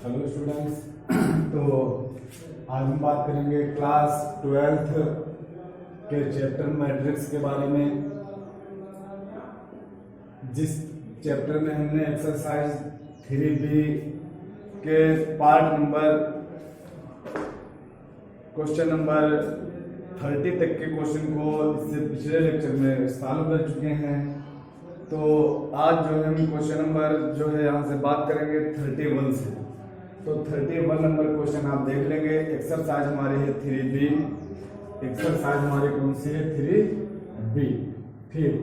Hello students. तो आज हम बात करेंगे क्लास 12th के चैप्टर मैट्रिक्स के बारे में। जिस चैप्टर में हमने एक्सरसाइज 3B के पार्ट नंबर क्वेश्चन नंबर 30 तक के क्वेश्चन को इससे पिछले लेक्चर में सॉल्व कर चुके हैं। तो आज जो है हम क्वेश्चन नंबर जो है यहाँ से बात करेंगे 31 से। तो 31 नंबर क्वेश्चन आप देख लेंगे। एक्सरसाइज हमारी है 3B। एक्सरसाइज हमारी कौन सी है? 3B। ठीक।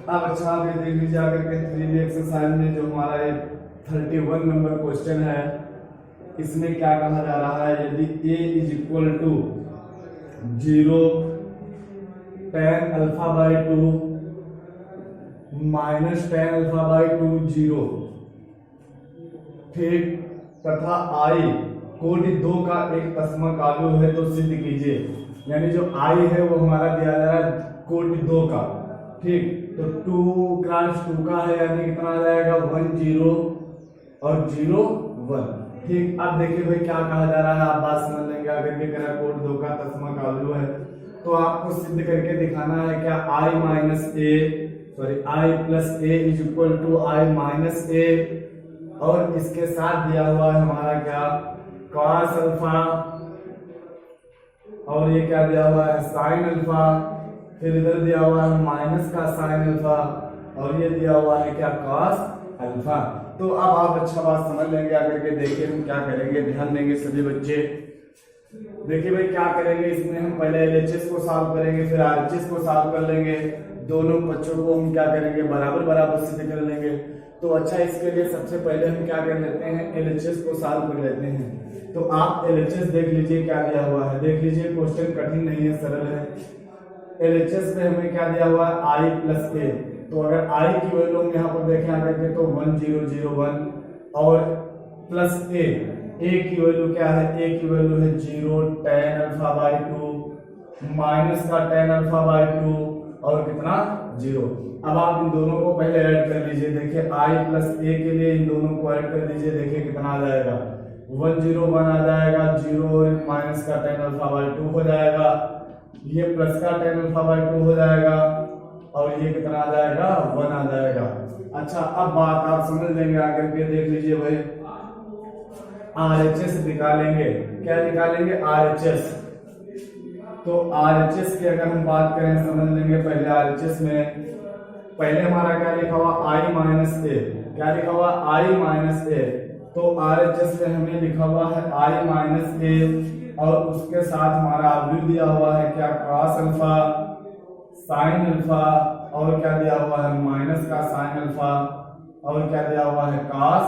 अब अच्छा आप ये देख लीजिए आकर के 3B एक्सरसाइज में जो हमारा ये 31 नंबर क्वेश्चन है, इसमें क्या कहा जा रहा है? यदि a is equal to 0 tan alpha by 2 minus tan alpha by 2 0, ठीक, तथा i कोटि 2 का एक तस्मा काव्य है तो सिद्ध कीजिए। यानी जो i है वो हमारा दिया जा रहा है कोटि 2 का, ठीक। तो 2 क्रॉस 2 का है, यानी कितना आ जाएगा? 1 0 और 0 1, ठीक। अब देखिए भाई क्या कहा जा रहा है, आप बात समझ लेंगे। अगर के करा कोटि 2 का तस्मा काव्य है तो आपको सिद्ध करके दिखाना है क्या? i plus a is equal to i minus a, और इसके साथ दिया हुआ है हमारा क्या? cos अल्फा, और ये क्या दिया हुआ है? sin alpha. फिर इधर दिया हुआ है माइनस का sin अल्फा, और ये दिया हुआ है क्या? cos alpha. तो अब आप अच्छा बात समझ लेंगे। आकर के देखिए हम क्या करेंगे, ध्यान देंगे सभी बच्चे। देखिए भाई क्या करेंगे, इसमें हम पहले LHS को सॉल्व करेंगे, फिर RHS को सॉल्व कर लेंगे। दोनों बच्चों को हम क्या करेंगे? बराबर बराबर सिद्ध कर लेंगे। तो अच्छा, इसके लिए सबसे पहले हम क्या कर लेते हैं? LHS को सॉल्व कर लेते हैं। तो आप LHS देख लीजिए क्या दिया हुआ है। देख लीजिए क्वेश्चन कठिन नहीं है, सरल है। LHS में हमें क्या दिया हुआ है? i plus a। तो अगर i की वैल्यू हम यहाँ पर देखें आकर के तो 1 0 0 1, और प्लस a की वैल्यू क्या है? a की वैल्यू है 0 tan अल्फा बाई 2 माइनस का tan अल्फा बाई 2, और कितना? 0। अब आप इन दोनों को पहले ऐड कर लीजिए। देखिए i प्लस a के लिए इन दोनों को ऐड कर दीजिए। देखिए कितना आ जाएगा? 1 0 1 आ जाएगा, 0 और माइनस का tan अल्फा बाई 2 हो जाएगा, ये प्लस का tan अल्फा बाई 2 हो जाएगा, और ये कितना आ जाएगा? 1 आ जाएगा। अच्छा, अब बात आप समझ लेंगे। आकर के देख लीजिए भाई, RHS निकालेंगे। क्या निकालेंगे? RHS। तो RHS की अगर हम बात करें, समझ लेंगे पहले RHS में। पहले हमारा क्या लिखा हुआ? i minus a। क्या लिखा हुआ? i minus a। तो RHS में हमें लिखा हुआ है i माइनस a, और उसके साथ हमारा अवयव दिया हुआ है क्या? cos अल्फा, sin अल्फा, और क्या दिया हुआ है? माइनस का sin अल्फा, और क्या दिया हुआ है? cos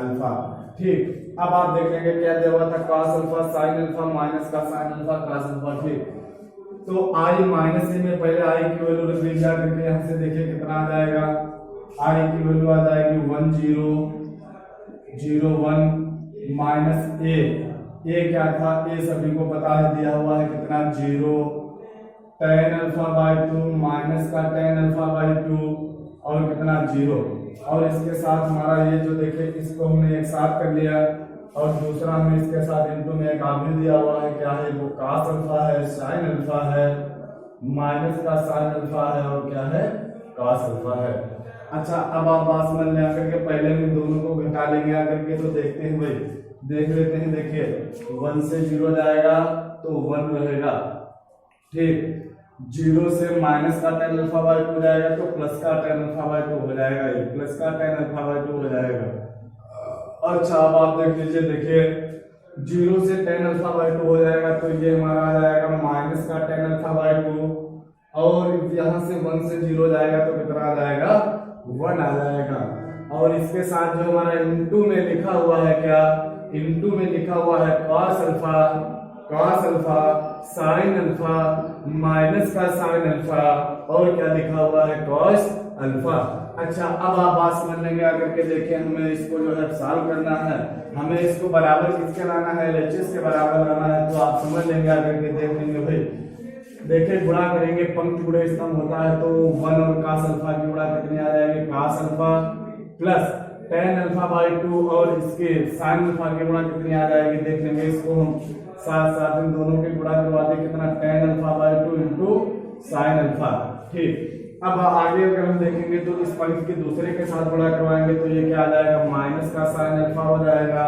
अल्फा, ठीक। अब आप देख लेंगे क्या दिया हुआ था? cos alpha, sin alpha, minus का sin अल्फा, cos अल्फा, ठीक। तो i माइनस a में पहले i की वैल्यू रख लीजिए। करके यहाँ से देखिए कितना आ जाएगा? i की वैल्यू आ जाएगी 1 0 0 1 माइनस a क्या था? a सभी को पता है, दिया हुआ है कितना? 0 tan अल्फा बाई 2 माइनस का tan अल्फा बाई 2, और कितना? 0। और इसके साथ हमारा ये जो देखिए, इसको हमने एक साथ कर लिया, और दूसरा हमें इसके साथ इनटू में एक अवयव दिया हुआ है। क्या है वो? cos अल्फा है, sin अल्फा है, माइनस का sin अल्फा है, और क्या है? cos अल्फा है। अच्छा, अब आप बात समझ लें। आकर के पहले हम दोनों को घटा लेंगे। आकर के तो देखते हैं भाई, देख लेते हैं। देखिए 1 से 0 जाएगा तो 1 रहेगा, ठीक। 0 से माइनस का tan अल्फा बाई 2 जाएगा तो प्लस का tan अल्फा बाई 2 हो जाएगा, ये प्लस का tan अल्फा बाई 2 हो जाएगा। अच्छा, अब आप देख लीजिए। देखिए 0 से tan अल्फा बाई 2 हो जाएगा तो ये हमारा आ जाएगा माइनस का tan अल्फा बाई 2, और यहाँ से 1 से 0 जाएगा तो कितना आ जाएगा? 1 आ जाएगा। और इसके साथ जो हमारा इनटू में लिखा हुआ है क्या? इनटू में लिखा हुआ है cos alpha, sin alpha, minus का sin अल्फा, और क्या लिखा हुआ है? cos alpha. अच्छा, अब आप बात समझ लेंगे। आकर के देखिए, हमें इसको जो है सॉल्व करना है, हमें इसको बराबर किसके लाना है? LHS के बराबर लाना है। तो आप समझ लेंगे। आकर के देख लेंगे भाई, देखिए गुणा करेंगे, पंक्ति गुणे स्तंभ होता है, तो 1 और cos अल्फा की गुणा कितनी आ जाएगी? cos alpha plus tan alpha by 2 और इसके sin अल्फा की गुणा कितनी आ जाएगी देख लेंगे। इसको हम साथ साथ इन दोनों की गुणा करवा दे, कितना tan alpha by 2 into sin alpha. ठीक, अब आगे अगर हम देखेंगे तो इस पंक्ति के दूसरे के साथ गुणा करवाएंगे तो ये क्या आ जाएगा, माइनस का sin अल्फा हो जाएगा।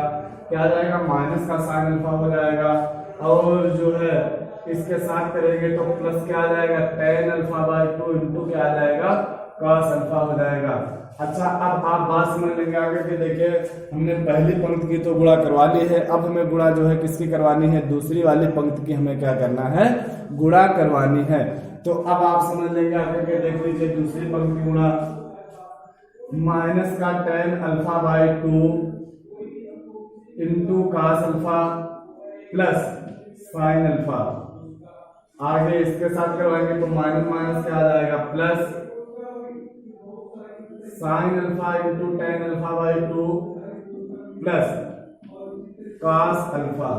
क्या आ जाएगा, माइनस का sin अल्फा हो जाएगा। और जो है इसके साथ करेंगे तो प्लस क्या आ जाएगा, tan अल्फा बाई 2 इंटू क्या आ जाएगा, cos अल्फा हो जाएगा। अच्छा, अब आप बात समझ लेंगे आगे के। देखिए हमने पहली पंक्ति की तो गुणा करवा ली है, अब हमें गुणा जो है किसकी करवानी है, दूसरी वाली पंक्ति की हमें क्या करना है, गुणा करवानी है। तो अब आप समझ लेंगे आगे के। देख लीजिए दूसरी पंक्ति गुणा, माइनस का tan alpha by 2 into cos alpha plus sin alpha. आगे इसके साथ करवाएंगे तो माइनस माइनस क्या आ जाएगा, plus sin alpha into tan alpha by 2 plus cos alpha.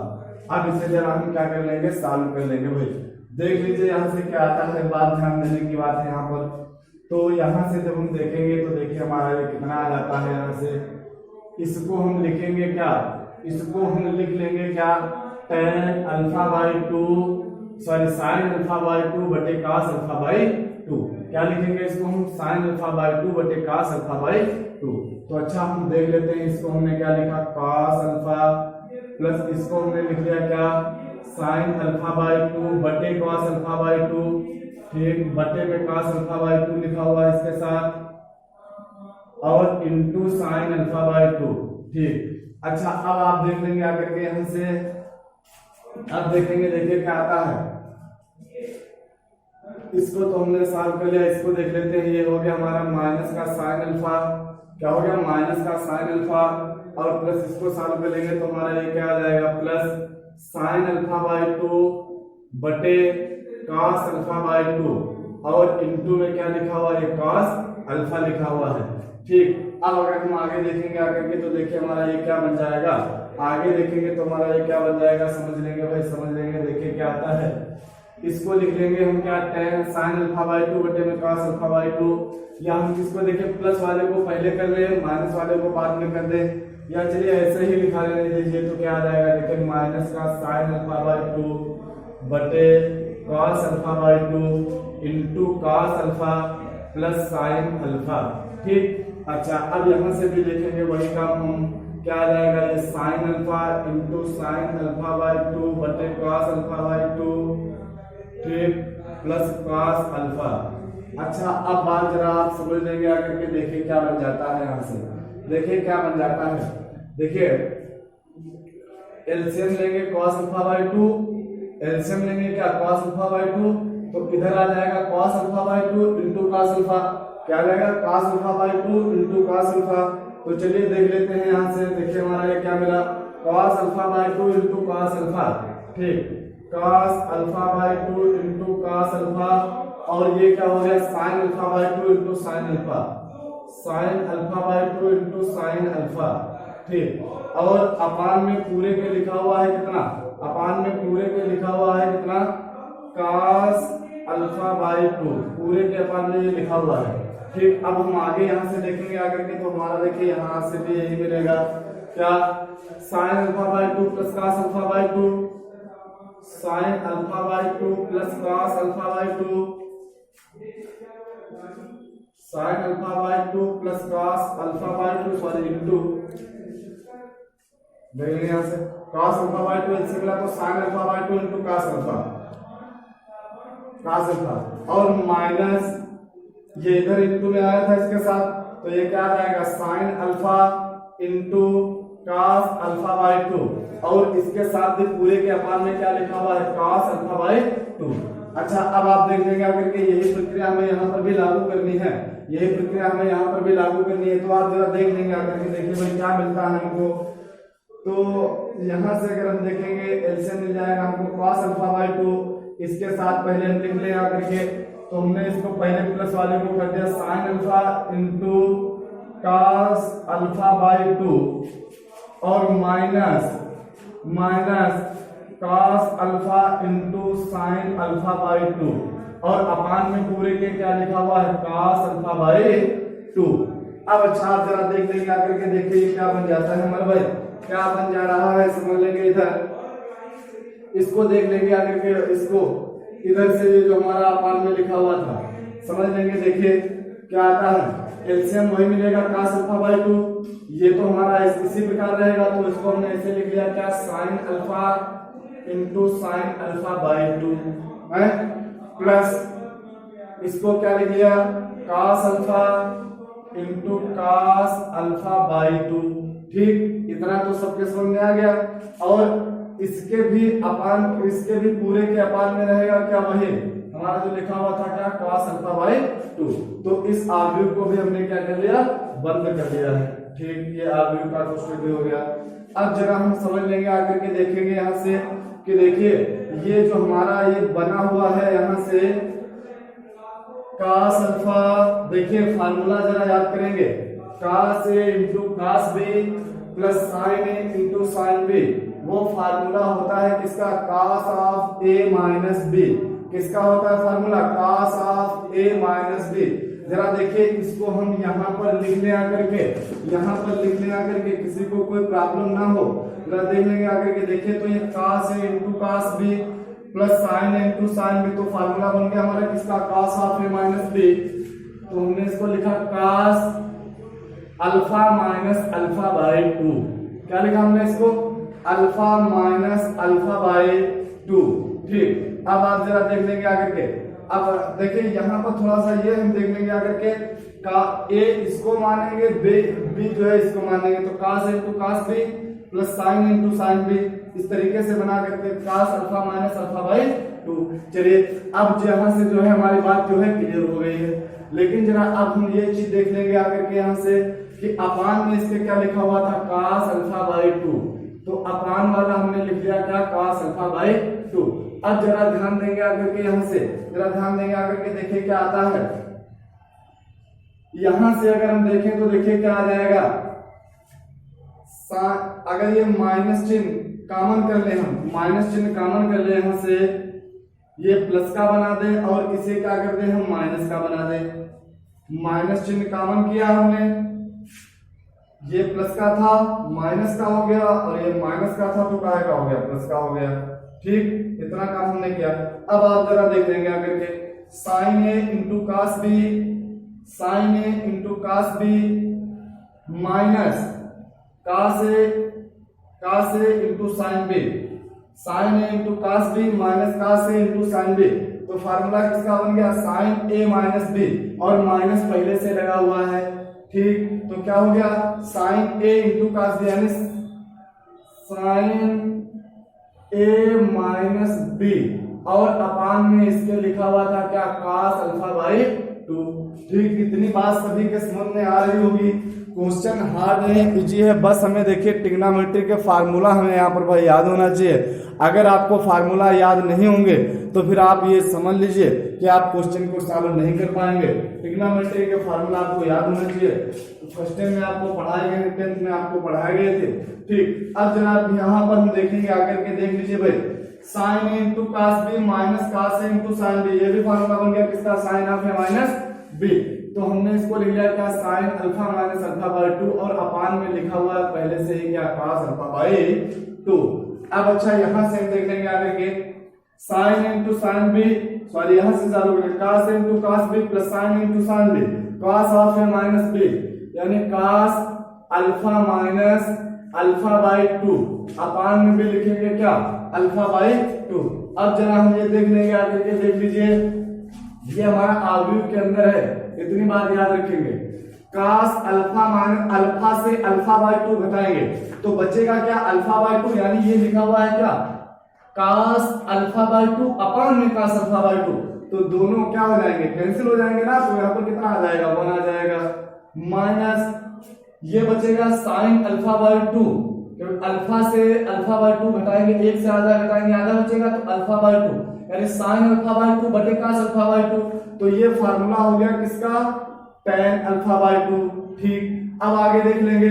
अब इसे जरा हम क्या कर लेंगे, सॉल्व कर लेंगे भाई। देख लीजिए यहाँ से क्या आता है, बात ध्यान देने की बात है यहाँ पर। तो यहाँ से जब हम देखेंगे तो देखिए हमारा ये कितना आ जाता है। यहाँ से इसको हम लिखेंगे क्या, इसको हम लिख लेंगे क्या, tan alpha by 2 sorry sin alpha by 2 बटे cos अल्फा बाई 2। क्या लिखेंगे इसको हम, sin अल्फा बाई 2 बटे cos अल्फा बाई 2। तो अच्छा हम देख लेते हैं, इसको हमने क्या लिखा, cos अल्फा प्लस इसको हमने लिख लिया क्या, sin अल्फा बाई 2 बटे cos अल्फा बाई 2। ठीक, बटे में cos अल्फा बाई 2 लिखा हुआ है इसके साथ, और इंटू sin अल्फा बाई 2। ठीक, अच्छा अब आप देख लेंगे आकर के यहाँ से। अब देखेंगे, देखिए क्या आता है। इसको तो हमने सॉल्व कर लिया, इसको देख लेते हैं। ये हो गया हमारा माइनस का sin अल्फा, क्या हो गया, माइनस का sin अल्फा, और प्लस इसको सॉल्व कर लेंगे तो हमारा ये क्या आ जाएगा, प्लस sin अल्फा बाई 2 बटे cos अल्फा बाई 2, और इंटू में क्या लिखा हुआ है, cos अल्फा लिखा हुआ है। ठीक, अब अगर हम आगे देखेंगे आकर के तो देखिए हमारा ये क्या बन जाएगा, आगे देखेंगे तो हमारा ये क्या बन जाएगा, समझ लेंगे भाई, समझ लेंगे। देखिए क्या आता है, इसको लिख लेंगे हम क्या, tan sin अल्फा बाई 2 बटे में cos अल्फा बाई 2। या हम इसको देखिए प्लस वाले को पहले कर ले, माइनस वाले को बाद में कर दे, या चलिए ऐसे ही लिखा लेने दीजिए। तो क्या आ जाएगा, देखिए माइनस का sin अल्फा बाई 2 बटे cos alpha by 2 into cos alpha plus sin alpha. ठीक, अच्छा अब यहाँ से भी देखेंगे वही काम हम, क्या आ जाएगा, ये sin alpha into sin alpha by 2 बटे cos अल्फा बाई 2, ठीक, प्लस cos अल्फा। अच्छा अब बात जरा आप समझ लेंगे आकर के। देखिए क्या बन जाता है, यहाँ से देखिए क्या बन जाता है। देखिए एलसीएम लेंगे cos अल्फा बाई 2, एलसीएम लेंगे क्या, cos अल्फा बाई 2, तो इधर आ जाएगा cos alpha by 2 into cos alpha. क्या आ जाएगा, cos alpha by 2 into cos alpha. तो चलिए देख लेते हैं यहाँ से। देखिए हमारा ये क्या मिला, cos alpha by 2 into cos alpha. ठीक, cos alpha by 2 into cos alpha, और ये क्या हो गया, sin alpha by 2 into sin alpha, sin alpha by 2 into sin alpha. ठीक, और अपान में पूरे के लिखा हुआ है कितना, अपान में पूरे के लिखा हुआ है कितना, cos अल्फा बाई 2, पूरे के अपान में ये लिखा हुआ है। ठीक, अब हम आगे यहाँ से देखेंगे आकर के तो हमारा देखिए यहाँ से भी यही मिलेगा, क्या, sin alpha by 2 plus cos alpha by 2, sin alpha by 2 plus cos alpha by 2, sin alpha by 2 plus cos alpha by 2 sorry into, देखेंगे यहाँ से cos अल्फा बाई 2 इससे मिला तो sin alpha by 2 into cos alpha, cos alpha, और minus ये इधर into में आया था इसके साथ, तो ये क्या आ जाएगा, sin alpha into cos alpha by 2, और इसके साथ भी पूरे के अपान में क्या लिखा हुआ है, cos अल्फा बाई 2। अच्छा अब आप देख लेंगे आकर के यही प्रक्रिया हमें यहाँ पर भी लागू करनी है, यही प्रक्रिया हमें यहाँ पर भी लागू करनी है। तो आप जरा देख लेंगे आकर के, देखिए भाई क्या मिलता है हमको। तो यहाँ से अगर हम देखेंगे एलसीएम मिल जाएगा हमको cos अल्फा बाई 2, इसके साथ पहले हम लिख ले आकर के, तो हमने इसको पहले प्लस वाले को कर दिया sin alpha into cos alpha by 2, और minus cos alpha into sin alpha by 2, और अपान में पूरे के क्या लिखा हुआ है, cos अल्फा बाई 2। अब अच्छा आप जरा देख लेंगे आकर के, देखिए ये क्या बन जाता है हमारे भाई, क्या बन जा रहा है समझ लेंगे। इधर इसको देख लेंगे आकर के, इसको इधर से ये जो हमारा अपान में लिखा हुआ था समझ लेंगे। देखिए क्या आता है, एलसीएम वही मिलेगा cos अल्फा बाई 2, ये तो हमारा इसी प्रकार रहेगा, तो इसको हमने ऐसे लिख लिया क्या, sin alpha into sine alpha by 2 है, प्लस इसको क्या लिख लिया, cos alpha into cos alpha by 2। ठीक, इतना तो सबके समझ में आ गया। और इसके भी अपान, इसके भी पूरे के अपान में रहेगा क्या, वही हमारा जो लिखा हुआ था क्या, cos अल्फा बाई 2। तो इस आव्यूह को भी हमने क्या कर लिया, बंद कर लिया है। ठीक, ये आव्यूह का क्वेश्चन भी हो गया। अब जरा हम समझ लेंगे आकर के, देखेंगे यहाँ से कि देखिए ये जो हमारा ये बना हुआ है यहाँ से cos अल्फा, देखिए फार्मूला जरा याद करेंगे, cos a into cos b plus sin a into sin b, वो फार्मूला होता है किसका, cos of a minus b। किसका होता है formula, cos of a minus b। जरा देखिए इसको हम यहाँ पर लिखने आकर के, यहाँ पर लिखने आकर के किसी को कोई प्रॉब्लम ना हो, जरा देख लेंगे आकर के। देखिए तो ये cos a into cos b plus sin a into sin b, तो फार्मूला बन गया हमारा किसका, cos of a minus b। तो हमने इसको लिखा cos alpha minus alpha by 2। क्या लिखा हमने इसको, अल्फा माइनस अल्फा बाई 2। ठीक, अब आप जरा देख लेंगे आकर के। अब देखिए यहाँ पर थोड़ा सा ये हम देख लेंगे आकर के, का ए इसको मानेंगे, बी जो है इसको मानेंगे, तो cos into cos b plus sin into sin b, इस तरीके से बना करके cos alpha minus alpha by 2। चलिए अब यहाँ से जो है हमारी बात जो है क्लियर हो गई है। लेकिन जरा अब हम ये चीज देख लेंगे आकर के यहाँ से कि अपान में इसके क्या लिखा हुआ था, cos अल्फा बाई 2, तो अपान वाला हमने लिख लिया क्या, cos अल्फा बाई 2। अब जरा ध्यान देंगे आकर के, यहाँ से जरा ध्यान देंगे आकर के, देखिए क्या आता है। यहां से अगर हम देखें तो देखिए क्या आ जाएगा, अगर ये माइनस चिन्ह कॉमन कर ले, हम माइनस चिन्ह कॉमन कर ले, यहां से ये प्लस का बना दे और इसे क्या कर दे, हम माइनस का बना दे। माइनस चिन्ह कॉमन किया हमने, ये प्लस का था माइनस का हो गया, और ये माइनस का था तो क्या का हो गया, प्लस का हो गया। ठीक, इतना काम हमने किया। अब आप जरा देख लेंगे आकर के, sine A into cos b, sine A into cos b minus cos a into sine b, sine A into cos b minus cos a into sine b। तो फार्मूला किसका बन गया, साइन a माइनस b, और minus पहले से लगा हुआ है। ठीक, तो क्या हो गया, sine a into cos b यानी साइन a माइनस b, और अपान में इसके लिखा हुआ था क्या, cos अल्फा बाई 2। ठीक, इतनी बात सभी के समझ में आ रही होगी। क्वेश्चन हार्ड है, इजी है, बस हमें देखिए ट्रिग्नोमेट्री के फार्मूला हमें यहाँ पर भाई याद होना चाहिए। अगर आपको फार्मूला याद नहीं होंगे तो फिर आप ये समझ लीजिए कि आप क्वेश्चन को सॉल्व नहीं कर पाएंगे। ट्रिग्नोमेट्री के फार्मूला आपको याद होना चाहिए, फर्स्ट टाइम में आपको पढ़ाए गए, 10th में आपको पढ़ाए गए थे। ठीक, अब जनाब यहाँ पर हम देखेंगे आकर के, देख लीजिए भाई, sine A into cos b minus cos a into sine b, ये भी फार्मूला बन गया किसका, sine of A minus b। तो हमने इसको लिख लिया क्या, sine alpha minus alpha by 2, और अपान में लिखा हुआ है पहले से ही क्या, cos अल्फा बाई 2। अब अच्छा यहाँ से हम देख लेंगे आगे के, sign into sine b, sorry यहाँ से चालू करें, cos into cos b plus sign into sine b, cos of A minus b, यानी cos alpha minus alpha by 2, अपान में भी लिखेंगे क्या, अल्फा बाई 2। अब जरा हम ये देख लेंगे आगे के, देख लीजिए ये हमारा आव्यूह के अंदर है, इतनी बात याद रखेंगे। cos अल्फा माइनस अल्फा से अल्फा बाई 2 घटाएंगे तो बचेगा क्या, अल्फा बाई 2, यानी ये लिखा हुआ है क्या, cos अल्फा बाई 2 अपान में cos अल्फा बाई 2, तो दोनों क्या हो जाएंगे, कैंसिल हो जाएंगे ना। तो यहाँ पर कितना आ जाएगा, 1 आ जाएगा, माइनस ये बचेगा sin अल्फा बाई 2, क्योंकि अल्फा से अल्फा बाई 2 घटाएंगे, 1 से आधा घटाएंगे, आधा बचेगा, तो अल्फा बाई 2 यानी sin अल्फा बाई 2 बटे cos अल्फा बाई 2। तो ये फार्मूला हो गया किसका, tan अल्फा बाई 2। ठीक, अब आगे देख लेंगे,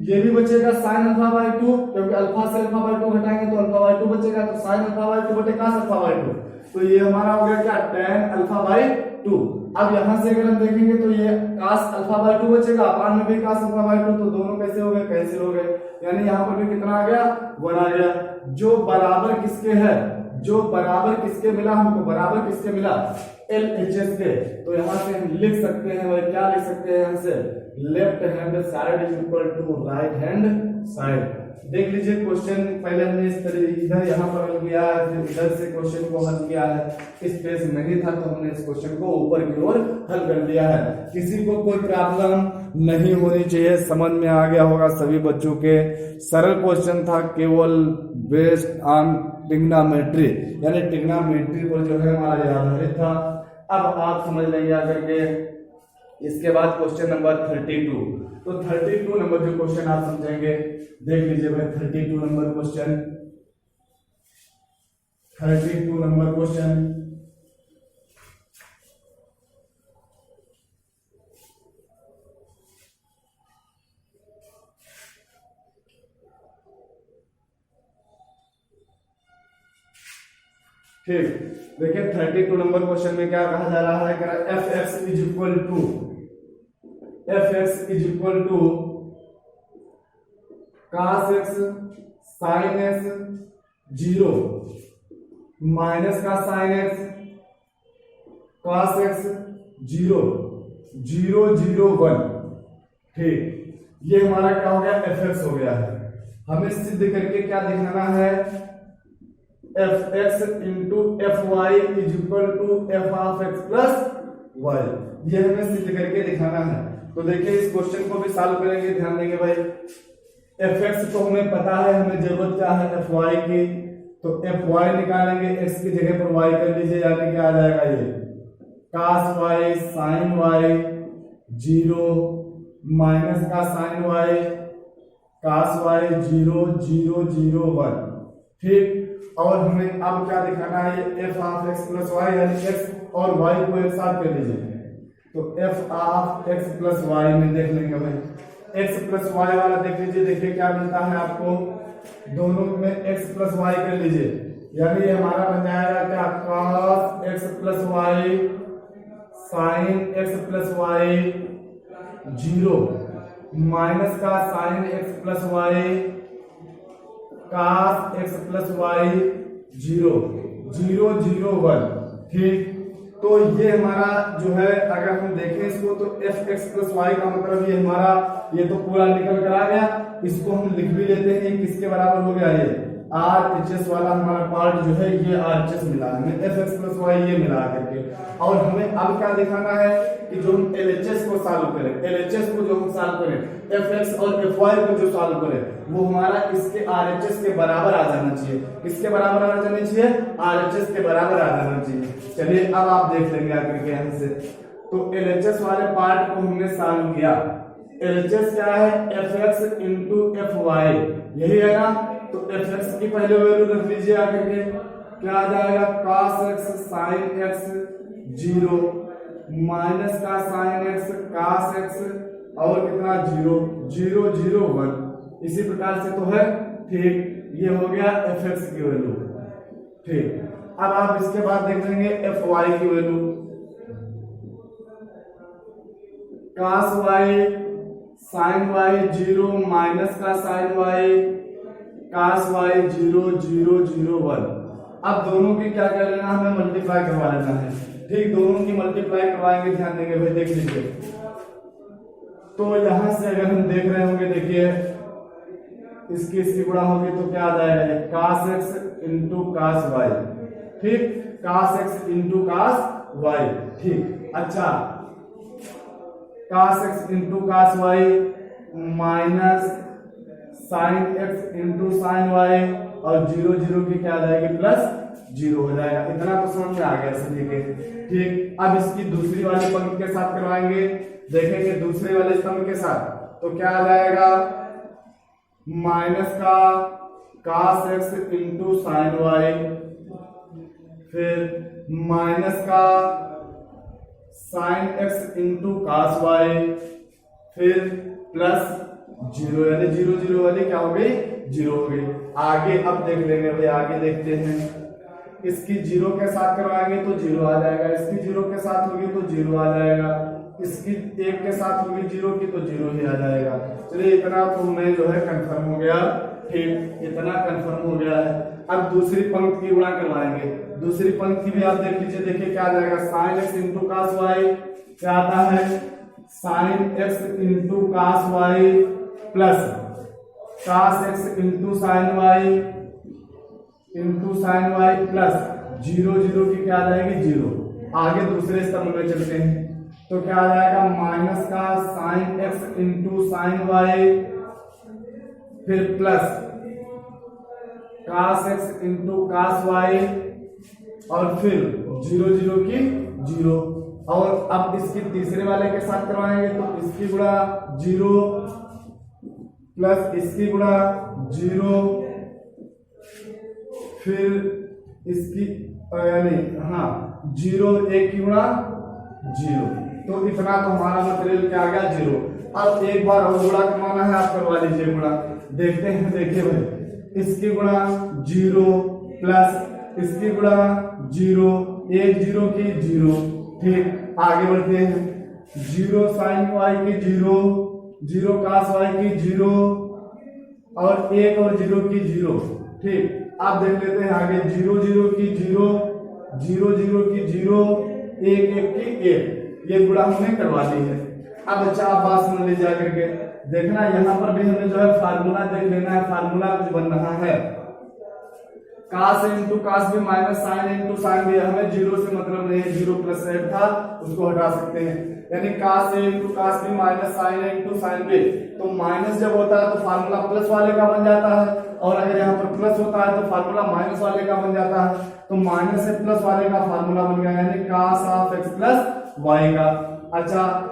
ये भी बचेगा sin अल्फा बाई 2, क्योंकि अल्फा से अल्फा बाई 2 घटाएंगे तो अल्फा बाई 2 बचेगा, तो sin अल्फा बाई 2 बटे cos अल्फा बाई 2। तो ये हमारा हो गया क्या, tan अल्फा बाई 2। अब यहां से अगर हम देखेंगे तो ये cos अल्फा बाय 2 बचेगा, अपान में भी cos अल्फा बाय 2, तो दोनों कैसे हो गए, कैंसिल हो गए। यानी यहाँ पर भी कितना आ गया, 1 आ गया। जो बराबर किसके है, जो बराबर किसके मिला हमको, बराबर किसके मिला, LHS के। तो यहाँ से हम लिख सकते हैं, और क्या लिख सकते हैं यहाँ से, left hand side is equal to right hand side. देख लीजिए क्वेश्चन पहले हमने इस तरह इधर यहाँ पर हल किया है, फिर इधर से क्वेश्चन को हल किया है। इस पेज नहीं था तो हमने इस क्वेश्चन को ऊपर की ओर हल कर दिया है। किसी को कोई प्रॉब्लम नहीं होनी चाहिए, समझ में आ गया होगा सभी बच्चों के। सरल क्वेश्चन था, केवल बेस्ड ऑन ट्रिग्नोमेट्री, यानी ट्रिग्नोमेट्री पर जो है हमारा यह आधारित था। अब आप समझ लेंगे आकर के। इसके बाद क्वेश्चन नंबर 32। तो 32 नंबर जो क्वेश्चन आप समझेंगे, देख लीजिए भाई 32 नंबर क्वेश्चन, 32 नंबर क्वेश्चन। ठीक, देखिए 32 नंबर क्वेश्चन में क्या कहा जा रहा है, fx is equal to, fx is equal to cos x sin x 0 minus का sin x cos x 0 0 0 1। ठीक, ये हमारा क्या हो गया, fx हो गया है। हमें सिद्ध करके क्या दिखाना है, fx into fy is equal to f of x plus y, ये हमें सिद्ध करके दिखाना है। तो देखिए इस क्वेश्चन को भी सॉल्व करेंगे, ध्यान देंगे भाई। fx तो हमें पता है, हमें जरूरत क्या है, fy की। तो fy निकालेंगे, x की जगह पर y कर लीजिए, यानी क्या आ जाएगा, ये cos y sin y 0 minus का sin y cos y 0 0 0 1। ठीक, और हमें अब क्या दिखाना है, ये f of x plus y, यानी x और y को एक साथ कर लीजिए। तो f of x plus y में देख लेंगे भाई, x प्लस y वाला देख लीजिए, देखिए क्या मिलता है आपको, दोनों में x प्लस y कर लीजिए, यानी ये हमारा बन जाएगा क्या, cos x plus y sin x plus y 0 minus का sin x plus y cos x plus y 0 0 0 1। ठीक, तो ये हमारा जो है, अगर हम देखें इसको तो fx प्लस y का मतलब ये हमारा, ये तो पूरा निकल कर आ गया। इसको हम लिख भी लेते हैं, किसके बराबर हो गया, ये RHS वाला हमारा पार्ट जो है, ये RHS मिला हमें, fx प्लस y ये मिला करके। और हमें अब क्या दिखाना है कि जो हम LHS को सॉल्व करें, LHS को जो हम सॉल्व करें, fx और fy को जो सॉल्व करें, वो हमारा इसके RHS के बराबर आ जाना चाहिए। किसके बराबर आ जाना चाहिए, RHS के बराबर आ जाना चाहिए। चलिए अब आप देख लेंगे आकर के यहाँ से। तो LHS वाले पार्ट को हमने सॉल्व किया। LHS क्या है, fx इंटू fy, यही है ना। तो fx की पहले वैल्यू रख लीजिए आकर के, क्या आ जाएगा, cos x sin x 0 minus का sin x cos x और कितना 0 0 0 1। इसी प्रकार से तो है। ठीक, ये हो गया fx की वैल्यू। ठीक, अब आप इसके बाद देख लेंगे fy की value, cos y sin y 0 minus का sin y cos y 0 0 0 1। अब दोनों की क्या कर लेना, हमें मल्टीप्लाई करवा लेना है। ठीक, दोनों की मल्टीप्लाई करवाएंगे, ध्यान देंगे भाई, देख लीजिए। तो यहां से अगर हम देख रहे होंगे, देखिए इसकी गुणा होगी तो क्या आ जाएगा, cos x into cos y। ठीक, cos x into cos y। ठीक, अच्छा, cos x into cos y minus sin x into sin y, और 0 0 की क्या आ जाएगी, प्लस 0 हो जाएगा। इतना तो समझ में आ गया सभी के। ठीक, अब इसकी दूसरी वाली पंक्ति के साथ करवाएंगे, देखेंगे दूसरे वाले स्तंभ के साथ। तो क्या आ जाएगा, माइनस का cos x into sin y, फिर माइनस का sin x into cos y, फिर प्लस 0, यानी 0 0 वाली क्या हो गई, 0 हो गई। आगे अब देख लेंगे भाई, आगे देखते हैं। इसकी 0 के साथ करवाएंगे तो 0 आ जाएगा, इसकी 0 के साथ होगी तो 0 आ जाएगा, इसकी 1 के साथ होगी 0 की तो 0 ही आ जाएगा। चलिए इतना तो मैं जो है कंफर्म हो गया, ठीक, इतना कंफर्म हो गया है। अब दूसरी पंक्ति की गुणा करवाएंगे। दूसरी पंक्ति भी आप देख लीजिए, देखिए क्या आ जाएगा, sine x into cos Y क्या आता है, sine x into cos Y plus cos x into sine Y plus 0 0 की क्या आ जाएगी 0। आगे दूसरे स्तंभ में चलते हैं तो क्या आ जाएगा, माइनस का sine x into sine y फिर plus cos x into cos y और फिर 0 0 की 0। और अब इसकी तीसरे वाले के साथ करवाएंगे तो इसकी गुणा 0 प्लस इसकी गुणा 0 फिर इसकी यानी हाँ 0 1 की गुणा 0। तो इतना तो हमारा मटेरियल क्या आ गया 0। अब एक बार और गुणा करवाना है, आप करवा लीजिए गुणा। देखते हैं, देखिए भाई, इसकी गुणा 0 प्लस इसकी गुणा 0 1 0 की 0, ठीक। आगे बढ़ते हैं, 0 साइन वाई की 0 0 कास वाई की 0 और 1 और 0 की 0, ठीक। आप देख लेते हैं आगे 0 0 की 0 0 0 की 0 1 1 की 1, ये गुणा हमने करवा दी है। अब अच्छा आप बात सुन लीजिए आकर के, देखना यहाँ पर भी हमें जो है फार्मूला देख लेना है, फार्मूला कुछ बन रहा है, कास into cos B minus sine into sign भी, हमें 0 से मतलब नहीं, 0 प्लस एड था उसको हटा सकते हैं, यानी कास a into cos B minus sine into sine B. तो माइनस जब होता है तो फार्मूला प्लस वाले का बन जाता है, और अगर यहाँ पर प्लस होता है तो फार्मूला माइनस वाले का बन जाता है। तो माइनस से प्लस वाले का फार्मूला बन गया, यानी cos of x plus y का। अच्छा,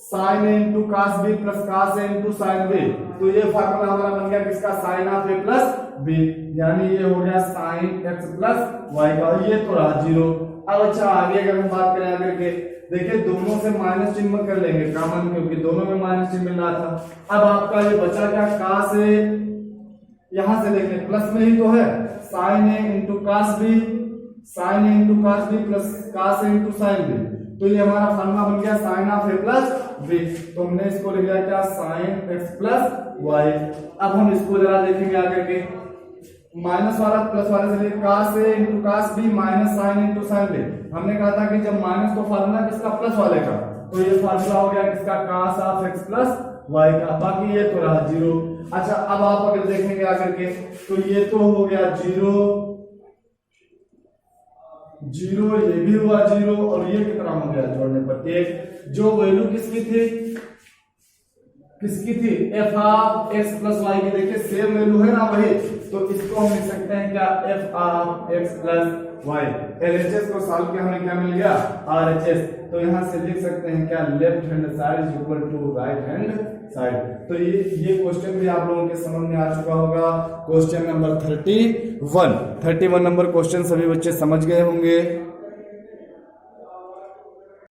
sine into cos b plus cos a into sine B, तो ये फार्मूला हमारा बन गया किसका, sine of a plus b, यानी ये हो गया साइन एक्स प्लस वाई का, ये तो रहा 0। अब अच्छा आगे अगर हम बात करें आगे के, देखिए दोनों से माइनस चिन्ह कर लेंगे कॉमन, क्योंकि दोनों में माइनस चिन्ह मिल रहा था। अब आपका ये बचा क्या, कास ए, यहां से देखें प्लस में ही तो है, sine A into cos b, sine A into cos b plus cos a into sine B, तो ये हमारा फार्मूला बन गया sine of a plus b. तो हमने इसको लिख दिया क्या, साइन एक्स प्लस वाई। अब हम इसको जरा देखेंगे आगे के, माइनस वाला प्लस वाले से cos a into cos b minus sine into sine b. हमने कहा था कि जब माइनस तो फार्मूला किसका, प्लस वाले का, तो ये फार्मूला हो गया किसका, कास ऑफ एक्स प्लस वाई का, बाकी ये तो रहा 0। अच्छा, अब आप अगर देखेंगे आकर के तो ये तो हो गया 0 0, ये भी हुआ 0, और ये कितना हो गया जोड़ने पर 1। जो वैल्यू किसकी थी, F of x plus Y की, देखिए सेम वैल्यू है ना वही, तो इसको हम लिख सकते हैं क्या, F of x plus Y. LHS को सॉल्व किया हमें क्या मिल गया, आरएचएस। तो यहां से लिख सकते हैं क्या, left hand side is equal to right hand side. तो ये क्वेश्चन भी आप लोगों के समझ में आ चुका होगा। क्वेश्चन नंबर 31 नंबर क्वेश्चन सभी बच्चे समझ गए होंगे।